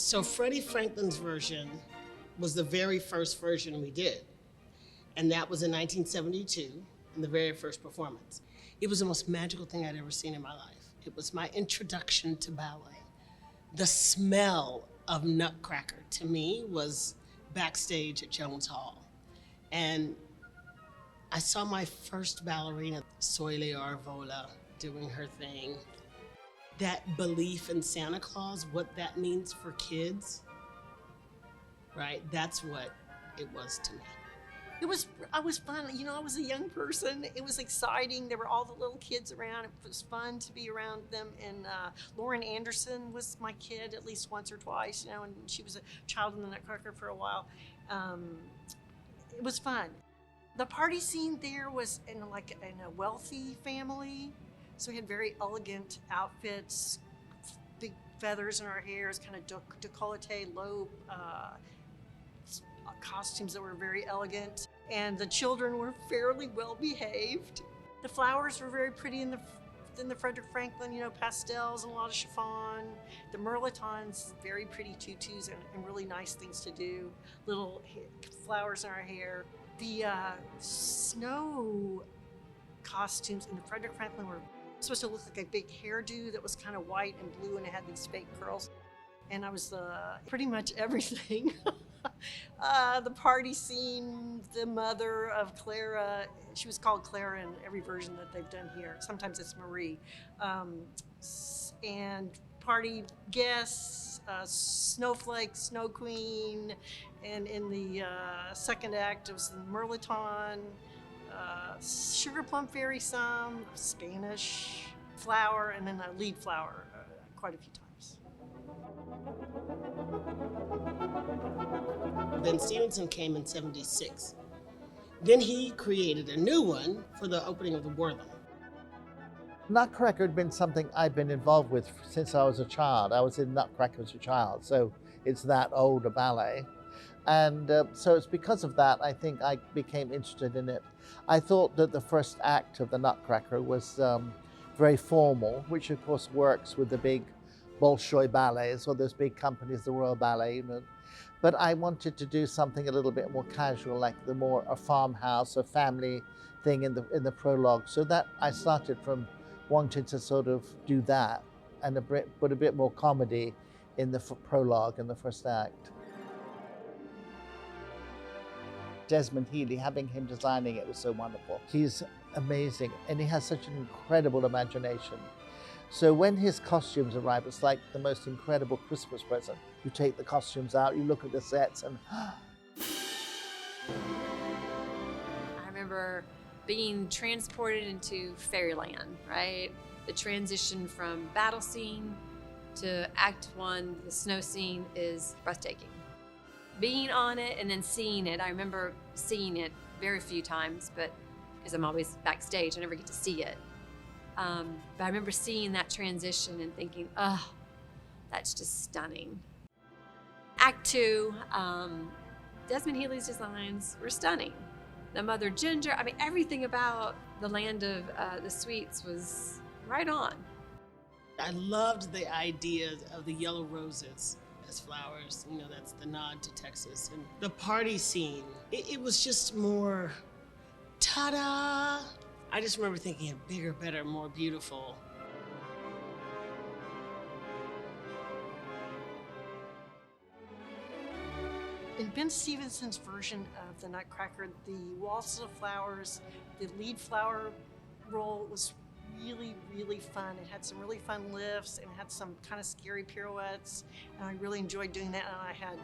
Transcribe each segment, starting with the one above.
So Freddie Franklin's version was the very first version we did. And that was in 1972, in the very first performance. It was the most magical thing I'd ever seen in my life. It was my introduction to ballet. The smell of Nutcracker, to me, was backstage at Jones Hall. And I saw my first ballerina, Soile Vola, doing her thing. That belief in Santa Claus, what that means for kids, right? That's what it was to me. I was fun, I was a young person. It was exciting. There were all the little kids around. It was fun to be around them. And Lauren Anderson was my kid at least once or twice, and she was a child in the Nutcracker for a while. It was fun. The party scene there was in a wealthy family. So we had very elegant outfits, big feathers in our hair, kind of décolleté, low costumes that were very elegant. And the children were fairly well behaved. The flowers were very pretty in the Frederic Franklin, pastels and a lot of chiffon. The mirlitons, very pretty tutus and really nice things to do. Little flowers in our hair. The snow costumes in the Frederic Franklin were supposed to look like a big hairdo that was kind of white and blue, and it had these fake curls. And I was pretty much everything. The party scene, the mother of Clara, she was called Clara in every version that they've done here. Sometimes it's Marie. And party guests, Snowflake, Snow Queen, and in the second act it was the Mirliton, Sugar Plum Fairy some, Spanish flower, and then a lead flower quite a few times. Ben Stevenson came in '76. Then he created a new one for the opening of the Wortham. Nutcracker had been something I've been involved with since I was a child. I was in Nutcracker as a child, so it's that old a ballet. And so it's because of that, I think I became interested in it. I thought that the first act of the Nutcracker was very formal, which of course works with the big Bolshoi ballets or those big companies, the Royal Ballet. But I wanted to do something a little bit more casual, like a farmhouse, a family thing in the prologue. So that I started from wanting to sort of do that and put a bit more comedy in the prologue in the first act. Desmond Healy, having him designing it was so wonderful. He's amazing and he has such an incredible imagination. So when his costumes arrive, it's like the most incredible Christmas present. You take the costumes out, you look at the sets and I remember being transported into fairyland, right? The transition from battle scene to Act 1, the snow scene, is breathtaking. Being on it and then seeing it, I remember seeing it very few times, but because I'm always backstage, I never get to see it. But I remember seeing that transition and thinking, oh, that's just stunning. Act 2, Desmond Healy's designs were stunning. The Mother Ginger, everything about the land of the sweets was right on. I loved the idea of the yellow roses as flowers. That's the nod to Texas. And the party scene, it was just more, ta-da! I just remember thinking bigger, better, more beautiful. In Ben Stevenson's version of the Nutcracker, the Waltz of Flowers, the lead flower role was really, really fun. It had some really fun lifts and had some kind of scary pirouettes, and I really enjoyed doing that. And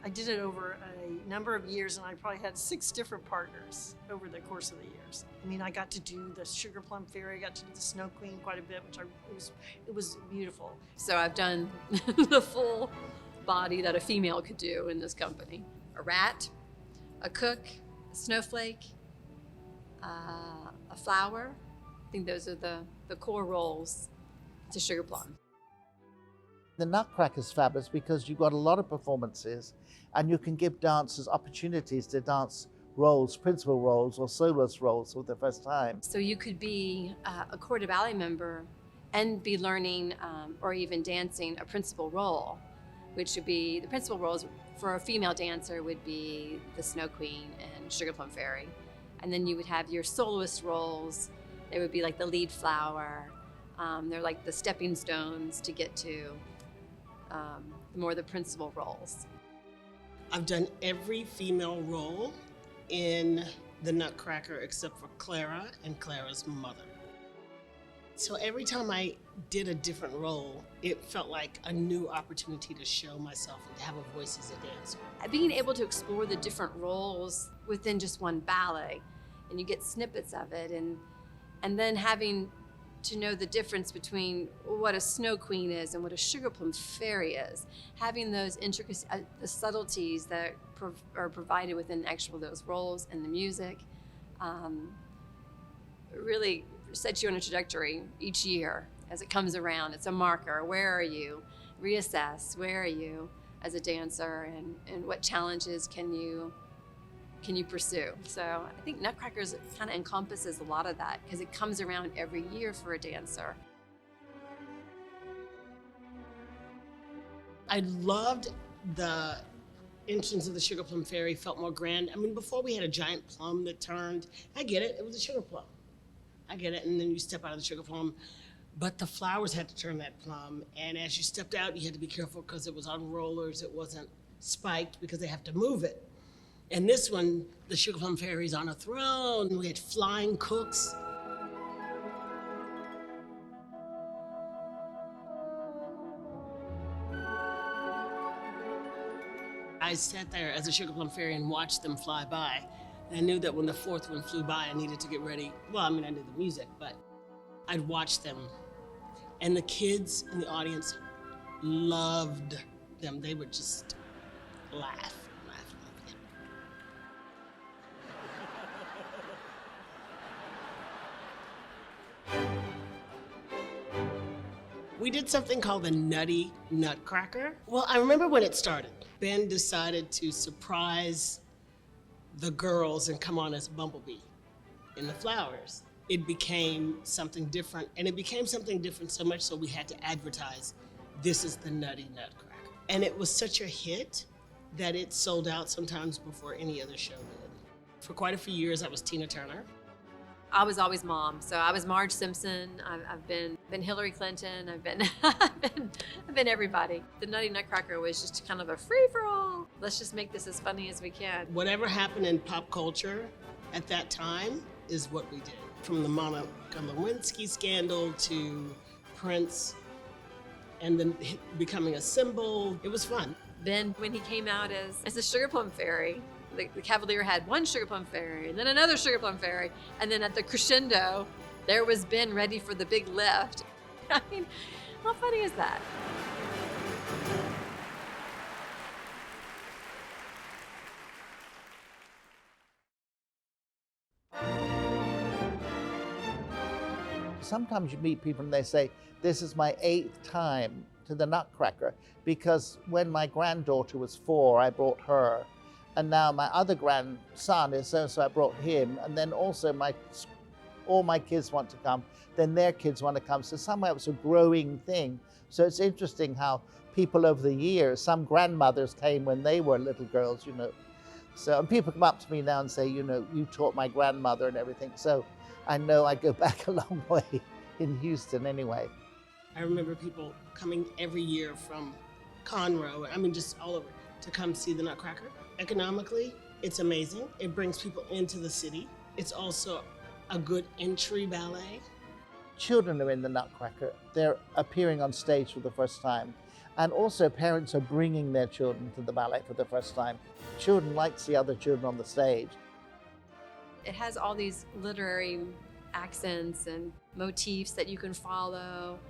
I did it over a number of years, and I probably had 6 different partners over the course of the years. I got to do the Sugar Plum Fairy, I got to do the Snow Queen quite a bit, it was beautiful. So I've done the full body that a female could do in this company. A rat, a cook, a snowflake, a flower. I think those are the core roles to Sugar Plum. The Nutcracker is fabulous because you've got a lot of performances and you can give dancers opportunities to dance roles, principal roles or soloist roles for the first time. So you could be a corps de ballet member and be learning or even dancing a principal role, which would be, the principal roles for a female dancer would be the Snow Queen and Sugar Plum Fairy. And then you would have your soloist roles. They would be like the lead flower. They're like the stepping stones to get to more the principal roles. I've done every female role in the Nutcracker except for Clara and Clara's mother. So every time I did a different role, it felt like a new opportunity to show myself and to have a voice as a dancer. Being able to explore the different roles within just one ballet, and you get snippets of it, and then having to know the difference between what a Snow Queen is and what a Sugar Plum Fairy is, having those intricacies, the subtleties that are provided within those roles and the music, really sets you on a trajectory each year as it comes around. It's a marker. Where are you? Reassess. Where are you as a dancer, and what challenges can you pursue? So I think Nutcrackers kind of encompasses a lot of that because it comes around every year for a dancer. I loved the entrance of the Sugar Plum Fairy, felt more grand. I mean, before we had a giant plum that turned. I get it, it was a sugar plum. I get it, and then you step out of the sugar plum. But the flowers had to turn that plum, and as you stepped out, you had to be careful because it was on rollers, it wasn't spiked because they have to move it. And this one, the Sugar Plum Fairy's on a throne. We had flying cooks. I sat there as a Sugar Plum Fairy and watched them fly by. And I knew that when the fourth one flew by, I needed to get ready. Well, I mean, I knew the music, but I'd watch them. And the kids in the audience loved them. They would just laugh. We did something called the Nutty Nutcracker. Well, I remember when it started. Ben decided to surprise the girls and come on as Bumblebee in the flowers. It became something different, and it became something different so much so we had to advertise, this is the Nutty Nutcracker. And it was such a hit that it sold out sometimes before any other show did. For quite a few years, I was Tina Turner. I was always mom, so I was Marge Simpson. I've been Hillary Clinton. I've been everybody. The Nutty Nutcracker was just kind of a free-for-all. Let's just make this as funny as we can. Whatever happened in pop culture at that time is what we did. From the Monica Lewinsky scandal to Prince, and then becoming a symbol. It was fun. Ben, when he came out as the Sugar Plum Fairy, the Cavalier had one Sugar Plum Fairy, and then another Sugar Plum Fairy, and then at the crescendo, there was Ben ready for the big lift. I mean, how funny is that? Sometimes you meet people and they say, this is my 8th time to the Nutcracker, because when my granddaughter was 4, I brought her. And now my other grandson is so I brought him. And then also all my kids want to come, then their kids want to come. So somehow it's a growing thing. So it's interesting how people over the years, some grandmothers came when they were little girls, you know. So, and people come up to me now and say, you know, you taught my grandmother and everything. So I know I go back a long way in Houston anyway. I remember people coming every year from Conroe, I mean, just all over, to come see the Nutcracker. Economically, it's amazing. It brings people into the city. It's also a good entry ballet. Children are in the Nutcracker. They're appearing on stage for the first time. And also parents are bringing their children to the ballet for the first time. Children like to see other children on the stage. It has all these literary accents and motifs that you can follow,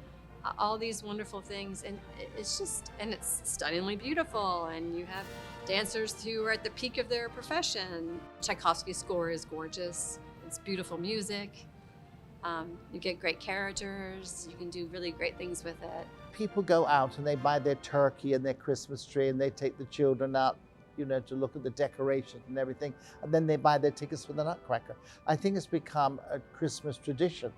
all these wonderful things, and it's stunningly beautiful, and you have dancers who are at the peak of their profession. Tchaikovsky's score is gorgeous. It's beautiful music. You get great characters. You can do really great things with it. People go out and they buy their turkey and their Christmas tree, and they take the children out, you know, to look at the decorations and everything, and then they buy their tickets for the Nutcracker. I think it's become a Christmas tradition.